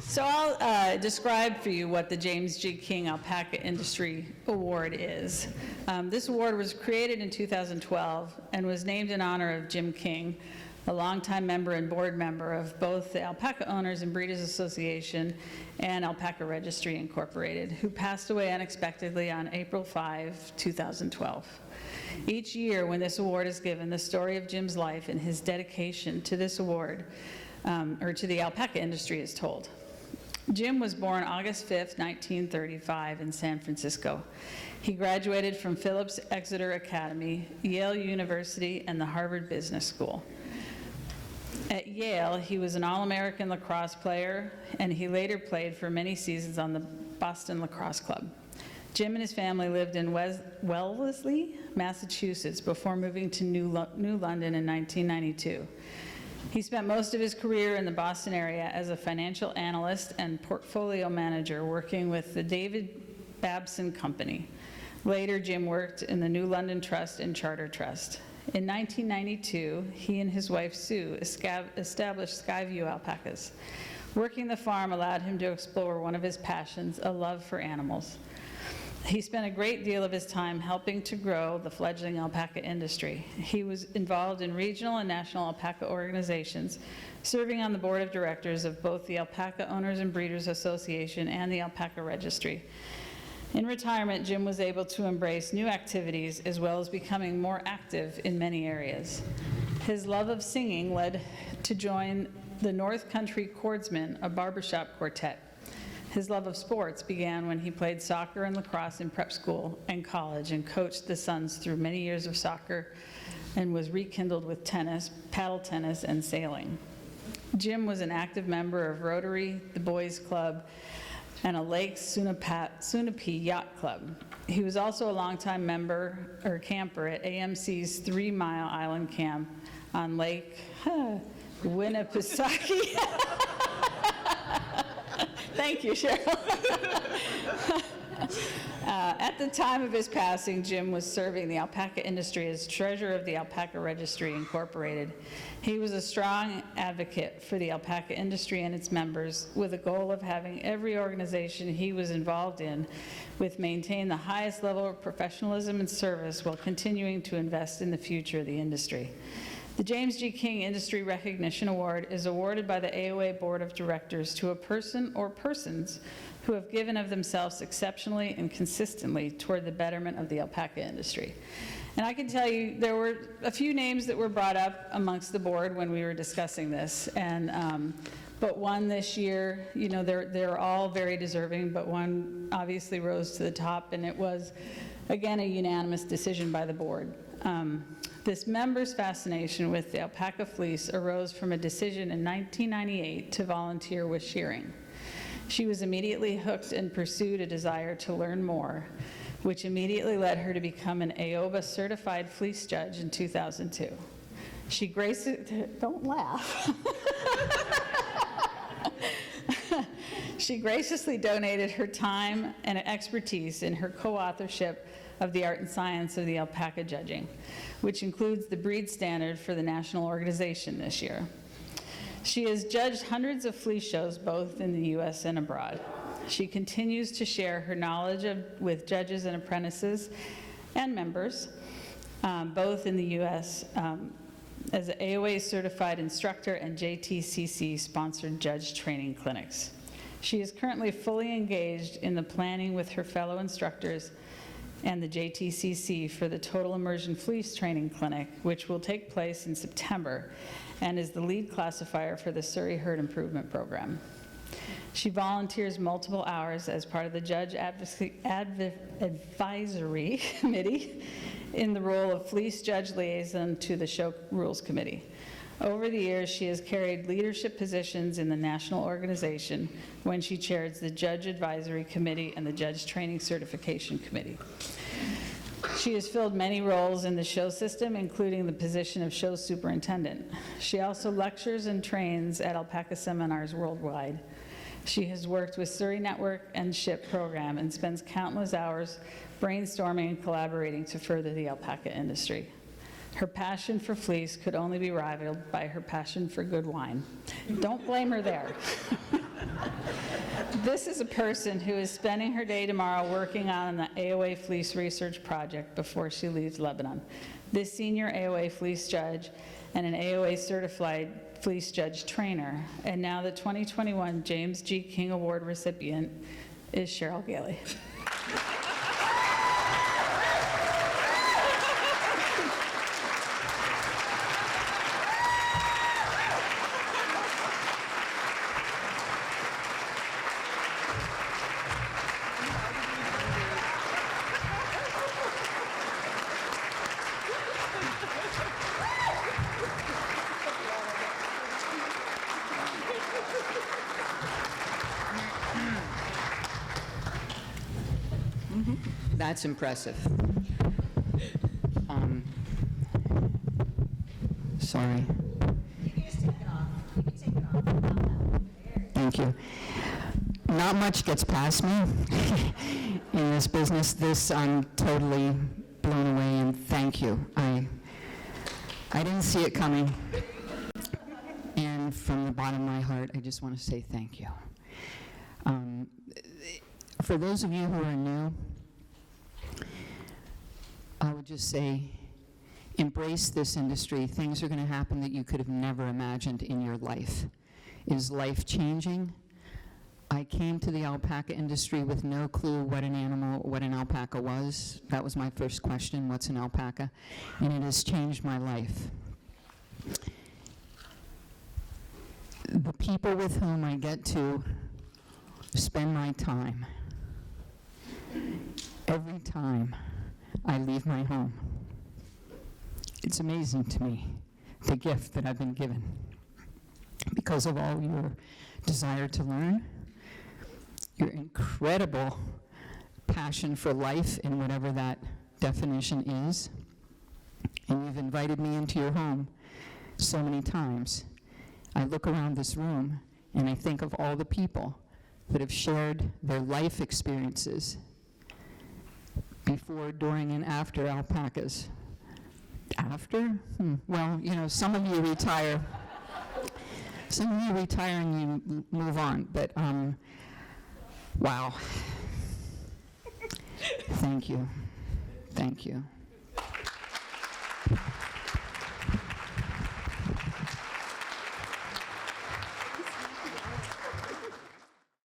So I'll describe for you what the James G. King Alpaca Industry Award is. This award was created in 2012 and was named in honor of Jim King, a longtime member and board member of both the Alpaca Owners and Breeders Association and Alpaca Registry Incorporated, who passed away unexpectedly on April 5, 2012. Each year when this award is given, the story of Jim's life and his dedication to this award, or to the alpaca industry, is told. Jim was born August 5th, 1935 in San Francisco. He graduated from Phillips Exeter Academy, Yale University, and the Harvard Business School. At Yale, he was an All-American lacrosse player, and he later played for many seasons on the Boston Lacrosse Club. Jim and his family lived in Wellesley, Massachusetts, before moving to New London in 1992. He spent most of his career in the Boston area as a financial analyst and portfolio manager working with the David Babson Company. Later, Jim worked in the New London Trust and Charter Trust. In 1992, he and his wife Sue established Skyview Alpacas. Working the farm allowed him to explore one of his passions, a love for animals. He spent a great deal of his time helping to grow the fledgling alpaca industry. He was involved in regional and national alpaca organizations, serving on the board of directors of both the Alpaca Owners and Breeders Association and the Alpaca Registry. In retirement, Jim was able to embrace new activities as well as becoming more active in many areas. His love of singing led to join the North Country Chordsmen, a barbershop quartet. His love of sports began when he played soccer and lacrosse in prep school and college and coached the Suns through many years of soccer and was rekindled with tennis, paddle tennis, and sailing. Jim was an active member of Rotary, the Boys Club, and a Lake Sunapee Yacht Club. He was also a longtime member or camper at AMC's 3 Mile Island Camp on Lake Winnipesaukee. Thank you, Cheryl. At the time of his passing, Jim was serving the alpaca industry as treasurer of the Alpaca Registry Incorporated. He was a strong advocate for the alpaca industry and its members, with a goal of having every organization he was involved in maintain the highest level of professionalism and service while continuing to invest in the future of the industry. The James G. King Industry Recognition Award is awarded by the AOA Board of Directors to a person or persons who have given of themselves exceptionally and consistently toward the betterment of the alpaca industry. And I can tell you there were a few names that were brought up amongst the board when we were discussing this, and but one this year, you know, they're all very deserving, but one obviously rose to the top, and it was, again, a unanimous decision by the board. This member's fascination with the alpaca fleece arose from a decision in 1998 to volunteer with shearing. She was immediately hooked and pursued a desire to learn more, which immediately led her to become an AOBA certified fleece judge in 2002. She don't laugh. She graciously donated her time and expertise in her co-authorship of the Art and Science of the Alpaca Judging, which includes the breed standard for the national organization this year. She has judged hundreds of fleece shows both in the U.S. and abroad. She continues to share her knowledge with judges and apprentices and members, both in the U.S. As an AOA certified instructor and JTCC sponsored judge training clinics. She is currently fully engaged in the planning with her fellow instructors and the JTCC for the Total Immersion Fleece Training Clinic, which will take place in September, and is the lead classifier for the Surrey Herd Improvement Program. She volunteers multiple hours as part of the Judge Advisory Committee in the role of Fleece Judge Liaison to the Show Rules Committee. Over the years, she has carried leadership positions in the national organization when she chairs the Judge Advisory Committee and the Judge Training Certification Committee. She has filled many roles in the show system, including the position of show superintendent. She also lectures and trains at alpaca seminars worldwide. She has worked with Surrey Network and SHIP program and spends countless hours brainstorming and collaborating to further the alpaca industry. Her passion for fleece could only be rivaled by her passion for good wine. Don't blame her there. This is a person who is spending her day tomorrow working on the AOA Fleece Research Project before she leaves Lebanon. This senior AOA Fleece Judge and an AOA Certified Fleece Judge Trainer, and now the 2021 James G. King Award recipient, is Cheryl Gehly. That's impressive. Sorry. You can just take it off. You can take it off. Thank you. Not much gets past me in this business. This, I'm totally blown away, and thank you. I didn't see it coming. And from the bottom of my heart, I just want to say thank you. For those of you who are new, I would just say, embrace this industry. Things are going to happen that you could have never imagined in your life. It is life-changing. I came to the alpaca industry with no clue what an alpaca was. That was my first question, what's an alpaca? And it has changed my life. The people with whom I get to spend my time, every time I leave my home, it's amazing to me, the gift that I've been given. Because of all your desire to learn, your incredible passion for life in whatever that definition is, and you've invited me into your home so many times. I look around this room and I think of all the people that have shared their life experiences before, during, and after alpacas. After? Well, you know, some of you retire. Some of you retire and you move on, but wow. Thank you. Thank you.